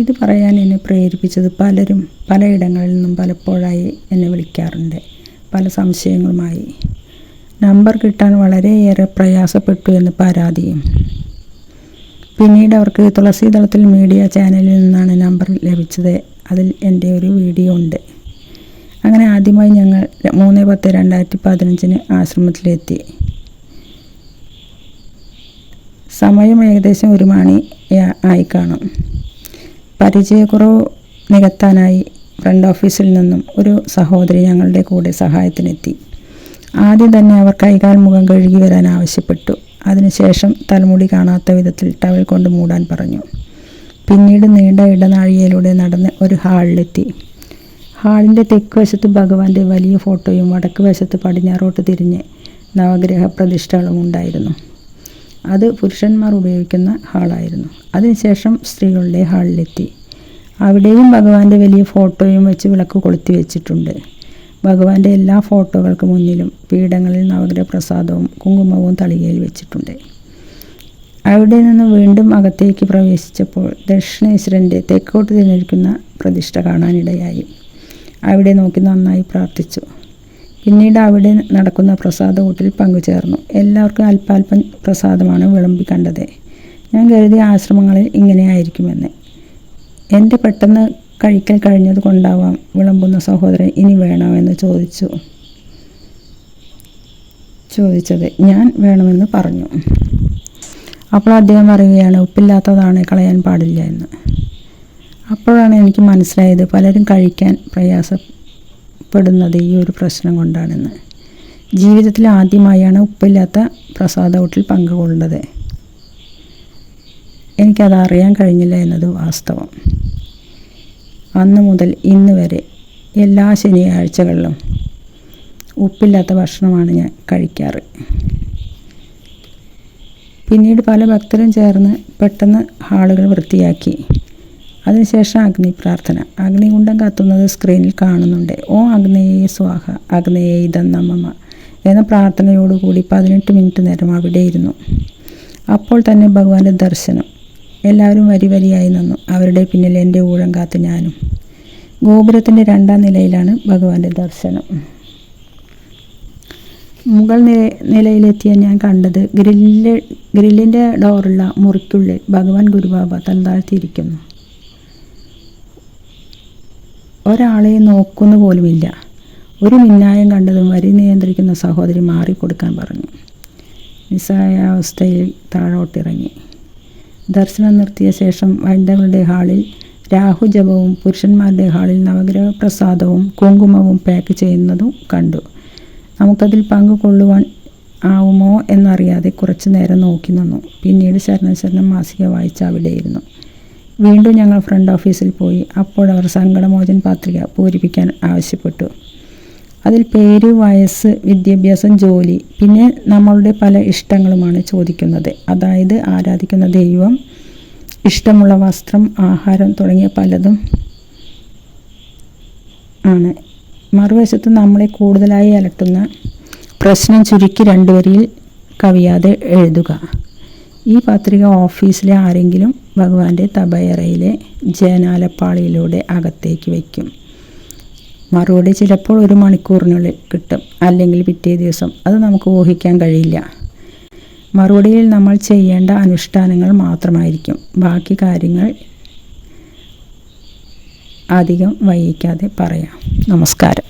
ഇത് പറയാൻ എന്നെ പ്രേരിപ്പിച്ചത് പലരും പലയിടങ്ങളിൽ നിന്നും പലപ്പോഴായി എന്നെ വിളിക്കാറുണ്ട്, പല സംശയങ്ങളുമായി. നമ്പർ കിട്ടാൻ വളരെയേറെ പ്രയാസപ്പെട്ടു എന്ന് പരാതിയും. പിന്നീട് അവർക്ക് തുളസീദളത്തിൽ മീഡിയ ചാനലിൽ നിന്നാണ് നമ്പർ ലഭിച്ചത്. അതിൽ എൻ്റെ ഒരു വീഡിയോ ഉണ്ട്. അങ്ങനെ ആദ്യമായി ഞങ്ങൾ 3/10/2015 ആശ്രമത്തിലെത്തി. സമയം ഏകദേശം 1 മണി ആയി കാണും. പരിചയക്കുറവ് നികത്താനായി ഫ്രണ്ട് ഓഫീസിൽ നിന്നും ഒരു സഹോദരി ഞങ്ങളുടെ കൂടെ സഹായത്തിനെത്തി. ആദ്യം തന്നെ അവർ കൈകാൽ മുഖം കഴുകി വരാൻ ആവശ്യപ്പെട്ടു. അതിനുശേഷം തലമുടി കാണാത്ത വിധത്തിൽ ടവൽ കൊണ്ട് മൂടാൻ പറഞ്ഞു. പിന്നീട് നീണ്ട ഇടനാഴികയിലൂടെ നടന്ന് ഒരു ഹാളിലെത്തി. ഹാളിൻ്റെ തെക്ക് വശത്ത് ഭഗവാന്റെ വലിയ ഫോട്ടോയും വടക്ക് വശത്ത് പടിഞ്ഞാറോട്ട് തിരിഞ്ഞ് നവഗ്രഹ പ്രതിഷ്ഠകളും ഉണ്ടായിരുന്നു. അത് പുരുഷന്മാർ ഉപയോഗിക്കുന്ന ഹാളായിരുന്നു. അതിനുശേഷം സ്ത്രീകളുടെ ഹാളിലെത്തി. അവിടെയും ഭഗവാന്റെ വലിയ ഫോട്ടോയും വെച്ച് വിളക്ക് കൊളുത്തി വെച്ചിട്ടുണ്ട്. ഭഗവാന്റെ എല്ലാ ഫോട്ടോകൾക്ക് മുന്നിലും പീഠങ്ങളിൽ നവഗ്രഹ പ്രസാദവും കുങ്കുമവും തളികയിൽ വെച്ചിട്ടുണ്ട്. അവിടെ നിന്ന് വീണ്ടും അകത്തേക്ക് പ്രവേശിച്ചപ്പോൾ ദക്ഷിണേശ്വരൻ്റെ തെക്കോട്ട് തിരിഞ്ഞിരിക്കുന്ന പ്രതിഷ്ഠ കാണാനിടയായി. അവിടെ നോക്കി നന്നായി പ്രാർത്ഥിച്ചു. പിന്നീട് അവിടെ നടക്കുന്ന പ്രസാദകൂട്ടിൽ പങ്കുചേർന്നു. എല്ലാവർക്കും അല്പാൽപ്പം പ്രസാദമാണ് വിളമ്പി കണ്ടത്. ഞാൻ കരുതിയ ആശ്രമങ്ങളിൽ ഇങ്ങനെയായിരിക്കുമെന്ന്. എൻ്റെ പെട്ടെന്ന് കഴിക്കൽ കഴിഞ്ഞത് കൊണ്ടാവാം വിളമ്പുന്ന സഹോദരൻ ഇനി വേണമെന്ന് ചോദിച്ചത്. ഞാൻ വേണമെന്ന് പറഞ്ഞു. അപ്പോൾ അദ്ദേഹം പറയുകയാണ്, ഉപ്പില്ലാത്തതാണ്, കളയാൻ പാടില്ല എന്ന്. അപ്പോഴാണ് എനിക്ക് മനസ്സിലായത് പലരും കഴിക്കാൻ പ്രയാസപ്പെടുന്നത് ഈ ഒരു പ്രശ്നം കൊണ്ടാണെന്ന്. ജീവിതത്തിൽ ആദ്യമായാണ് ഉപ്പില്ലാത്ത പ്രസാദകൂട്ടിൽ പങ്കുകൊള്ളുന്നത്. എനിക്കത് അറിയാൻ കഴിഞ്ഞില്ല എന്നത് വാസ്തവം. അന്ന് മുതൽ ഇന്ന് വരെ എല്ലാ ശനിയാഴ്ചകളിലും ഉപ്പില്ലാത്ത ഭക്ഷണമാണ് ഞാൻ കഴിക്കാറ്. പിന്നീട് പല ഭക്തരും ചേർന്ന് പെട്ടെന്ന് ഹാളുകൾ വൃത്തിയാക്കി. അതിനുശേഷം അഗ്നി പ്രാർത്ഥന. അഗ്നികുണ്ഡം കത്തുന്നത് സ്ക്രീനിൽ കാണുന്നുണ്ട്. ഓ അഗ്നേയേ സ്വാഹ, അഗ്നേയേ ഇദം നമഃ എന്ന പ്രാർത്ഥനയോടുകൂടി 18 മിനിറ്റ് നേരം അവിടെ ഇരുന്നു. അപ്പോൾ തന്നെ ഭഗവാന്റെ ദർശനം. എല്ലാവരും വരി വരിയായി നിന്നു. അവരുടെ പിന്നിൽ എൻ്റെ ഊഴം കാത്ത് ഞാനും. ഗോപുരത്തിൻ്റെ 2ാം നിലയിലാണ് ഭഗവാന്റെ ദർശനം. മുകൾ നിലയിലെത്തിയ ഞാൻ കണ്ടത് ഗ്രില്ലിൻ്റെ ഡോറുള്ള മുറിക്കുള്ളിൽ ഭഗവാൻ ഗുരുബാബ തലതാഴ്ത്തിയിരിക്കുന്നു. ഒരാളെ നോക്കുന്നു പോലുമില്ല. ഒരു മിന്നായം കണ്ടതും വരി നിയന്ത്രിക്കുന്ന സഹോദരി മാറിക്കൊടുക്കാൻ പറഞ്ഞു. നിസ്സഹായാവസ്ഥയിൽ താഴോട്ടിറങ്ങി. ദർശനം നിർത്തിയ ശേഷം വനിതകളുടെ ഹാളിൽ രാഹുജപവും പുരുഷന്മാരുടെ ഹാളിൽ നവഗ്രഹ പ്രസാദവും കുങ്കുമവും പാക്ക് ചെയ്യുന്നതും കണ്ടു. നമുക്കതിൽ പങ്കുകൊള്ളുവാൻ ആവുമോ എന്നറിയാതെ കുറച്ചു നേരം നോക്കി നിന്നു. പിന്നീട് ശരണം മാസിക വായിച്ച് അവിടെയിരുന്നു. വീണ്ടും ഞങ്ങൾ ഫ്രണ്ട് ഓഫീസിൽ പോയി. അപ്പോഴവർ സങ്കടമോചൻ പത്രിക പൂരിപ്പിക്കാൻ ആവശ്യപ്പെട്ടു. അതിൽ പേര്, വയസ്സ്, വിദ്യാഭ്യാസം, ജോലി, പിന്നെ നമ്മളുടെ പല ഇഷ്ടങ്ങളുമാണ് ചോദിക്കുന്നത്. അതായത് ആരാധിക്കുന്ന ദൈവം, ഇഷ്ടമുള്ള വസ്ത്രം, ആഹാരം തുടങ്ങിയ പലതും ആണ്. മറുവശത്ത് നമ്മളെ കൂടുതലായി അലട്ടുന്ന പ്രശ്നം ചുരുക്കി 2 വരിയിൽ കവിയാതെ എഴുതുക. ഈ പത്രിക ഓഫീസിലെ ആരെങ്കിലും ഭഗവാന്റെ തപയറയിലെ ജനാലപ്പാളിയിലൂടെ അകത്തേക്ക് വയ്ക്കും. മറുപടി ചിലപ്പോൾ 1 മണിക്കൂറിനുള്ളിൽ കിട്ടും, അല്ലെങ്കിൽ പിറ്റേ ദിവസം. അത് നമുക്ക് ഊഹിക്കാൻ കഴിയില്ല. മറുപടിയിൽ നമ്മൾ ചെയ്യേണ്ട അനുഷ്ഠാനങ്ങൾ മാത്രമായിരിക്കും. ബാക്കി കാര്യങ്ങൾ അധികം വൈകിക്കാതെ പറയാം. നമസ്കാരം.